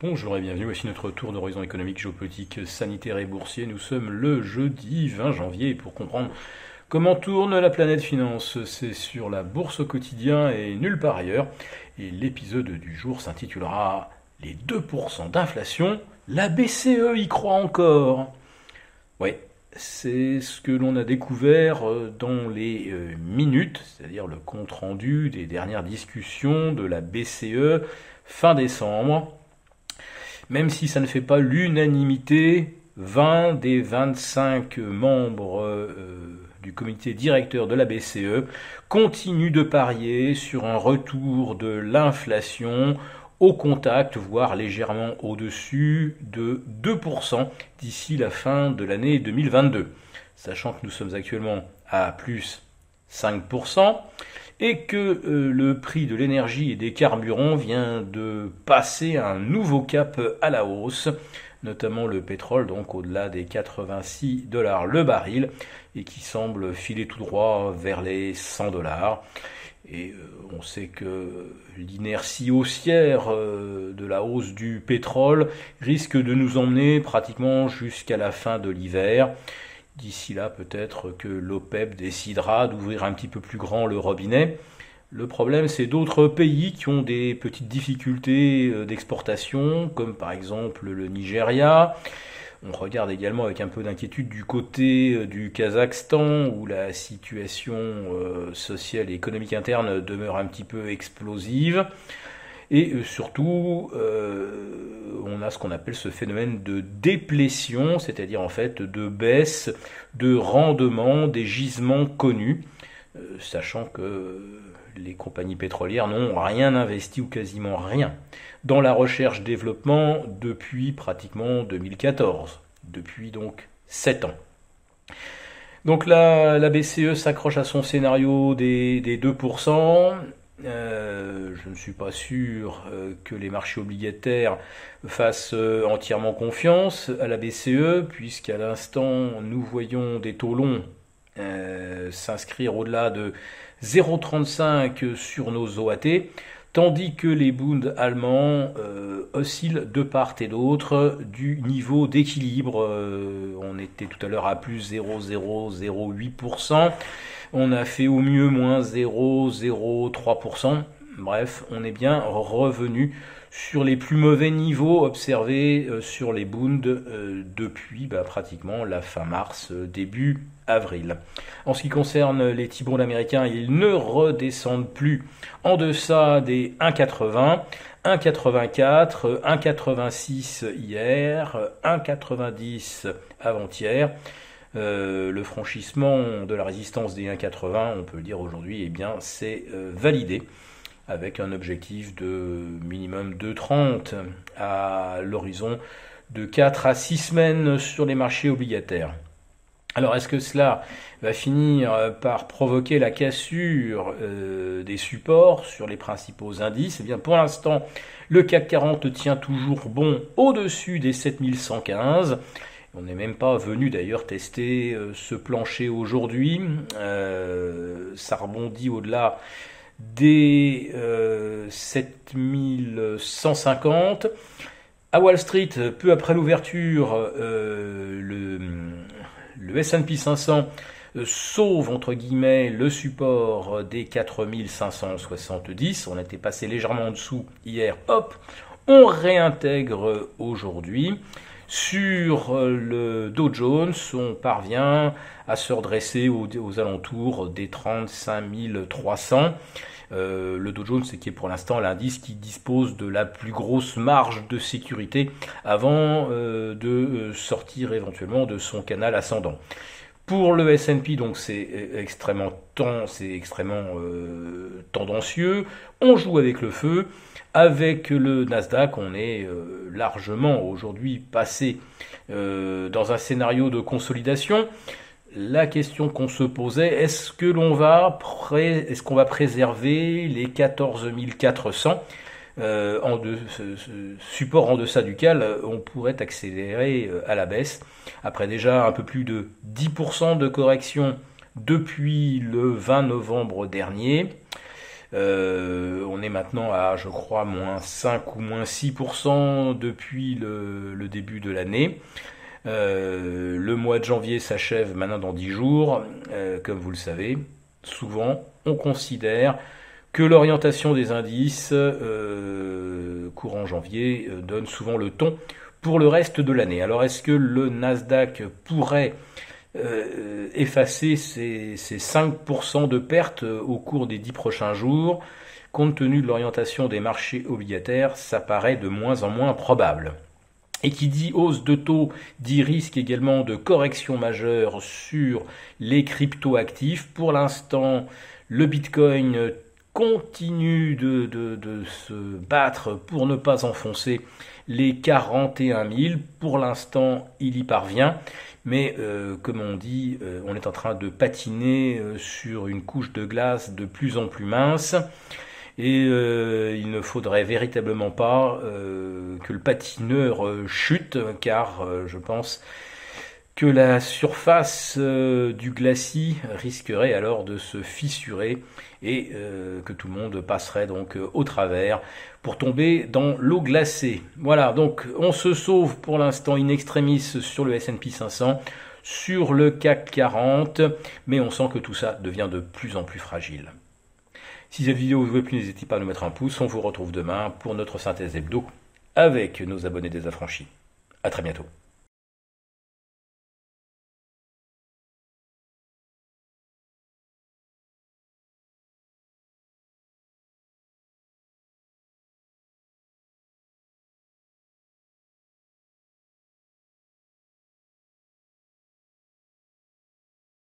Bonjour et bienvenue, voici notre tour d'horizon économique, géopolitique, sanitaire et boursier. Nous sommes le jeudi 20 janvier et pour comprendre comment tourne la planète finance, c'est sur la bourse au quotidien et nulle part ailleurs. Et l'épisode du jour s'intitulera Les 2% d'inflation, la BCE y croit encore. Oui, c'est ce que l'on a découvert dans les minutes, c'est-à-dire le compte-rendu des dernières discussions de la BCE fin décembre. Même si ça ne fait pas l'unanimité, 20 des 25 membres du comité directeur de la BCE continuent de parier sur un retour de l'inflation au contact, voire légèrement au-dessus de 2% d'ici la fin de l'année 2022. Sachant que nous sommes actuellement à plus 5%. Et que le prix de l'énergie et des carburants vient de passer un nouveau cap à la hausse, notamment le pétrole, donc au-delà des 86 $ le baril, et qui semble filer tout droit vers les 100 $. Et on sait que l'inertie haussière de la hausse du pétrole risque de nous emmener pratiquement jusqu'à la fin de l'hiver. D'ici là, peut-être que l'OPEP décidera d'ouvrir un petit peu plus grand le robinet. Le problème, c'est d'autres pays qui ont des petites difficultés d'exportation, comme par exemple le Nigeria. On regarde également avec un peu d'inquiétude du côté du Kazakhstan, où la situation sociale et économique interne demeure un petit peu explosive. Et surtout, on a ce qu'on appelle ce phénomène de déplétion, c'est-à-dire en fait de baisse de rendement des gisements connus, sachant que les compagnies pétrolières n'ont rien investi ou quasiment rien dans la recherche-développement depuis pratiquement 2014, depuis donc 7 ans. Donc la BCE s'accroche à son scénario des 2%. Je ne suis pas sûr que les marchés obligataires fassent entièrement confiance à la BCE, puisqu'à l'instant, nous voyons des taux longs s'inscrire au-delà de 0,35 sur nos OAT, tandis que les Bunds allemands oscillent de part et d'autre du niveau d'équilibre. On était tout à l'heure à plus 0,008%. On a fait au mieux moins 0,03%. Bref, on est bien revenu sur les plus mauvais niveaux observés sur les Bunds depuis pratiquement la fin mars, début avril. En ce qui concerne les T-bonds américains, ils ne redescendent plus en deçà des 1,80, 1,84, 1,86 hier, 1,90 avant-hier. Le franchissement de la résistance des 1,80, on peut le dire aujourd'hui, c'est validé avec un objectif de minimum 2,30 à l'horizon de 4 à 6 semaines sur les marchés obligataires. Alors, est-ce que cela va finir par provoquer la cassure des supports sur les principaux indices ? Eh bien, pour l'instant, le CAC 40 tient toujours bon au-dessus des 7115. On n'est même pas venu d'ailleurs tester ce plancher aujourd'hui. Ça rebondit au-delà des 7150. À Wall Street, peu après l'ouverture, le S&P 500 sauve entre guillemets le support des 4570. On était passé légèrement en dessous hier. Hop, on réintègre aujourd'hui. Sur le Dow Jones, on parvient à se redresser aux alentours des 35 300. Le Dow Jones, qui est pour l'instant l'indice qui dispose de la plus grosse marge de sécurité avant de sortir éventuellement de son canal ascendant. Pour le S&P, donc c'est extrêmement tendancieux. On joue avec le feu. Avec le Nasdaq, on est largement aujourd'hui passé dans un scénario de consolidation. La question qu'on se posait, est-ce qu'on va préserver les 14 400 support en deçà duquel on pourrait accélérer à la baisse, après déjà un peu plus de 10% de correction depuis le 20 novembre dernier. On est maintenant à, je crois, moins 5 ou moins 6% depuis le début de l'année. Le mois de janvier s'achève maintenant dans 10 jours. Comme vous le savez, souvent on considère que l'orientation des indices courant janvier donne souvent le ton pour le reste de l'année. Alors est-ce que le Nasdaq pourrait effacer ces 5% de pertes au cours des 10 prochains jours? Compte tenu de l'orientation des marchés obligataires, ça paraît de moins en moins probable. Et qui dit hausse de taux dit risque également de correction majeure sur les crypto-actifs. Pour l'instant, le Bitcoin continue de se battre pour ne pas enfoncer les 41 000. Pour l'instant, il y parvient. Mais comme on dit, on est en train de patiner sur une couche de glace de plus en plus mince. Et il ne faudrait véritablement pas que le patineur chute, car je pense que la surface du glacis risquerait alors de se fissurer et que tout le monde passerait donc au travers pour tomber dans l'eau glacée. Voilà, donc on se sauve pour l'instant in extremis sur le S&P 500, sur le CAC 40, mais on sent que tout ça devient de plus en plus fragile. Si cette vidéo vous a plu, n'hésitez pas à nous mettre un pouce. On vous retrouve demain pour notre synthèse hebdo avec nos abonnés désaffranchis. À très bientôt.